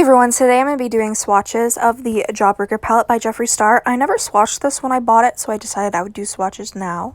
Everyone, today I'm going to be doing swatches of the Jawbreaker palette by Jeffree. I never swatched this when I bought it, so I decided I would do swatches now.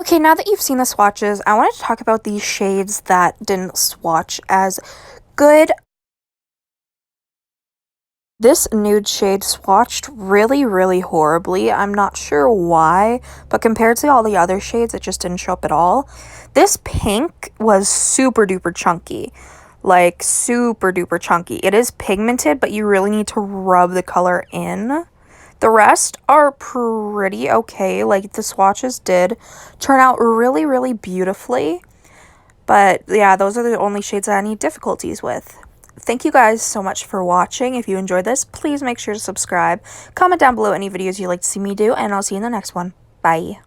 Okay, now that you've seen the swatches, I wanted to talk about these shades that didn't swatch as good. This nude shade swatched really horribly. I'm not sure why, but compared to all the other shades, it just didn't show up at all. This pink was super duper chunky. Like, super duper chunky. It is pigmented, but you really need to rub the color in. The rest are pretty okay. Like, the swatches did turn out really beautifully. But yeah, those are the only shades that I need difficulties with. Thank you guys so much for watching. If you enjoyed this, please make sure to subscribe. Comment down below any videos you'd like to see me do, and I'll see you in the next one. Bye.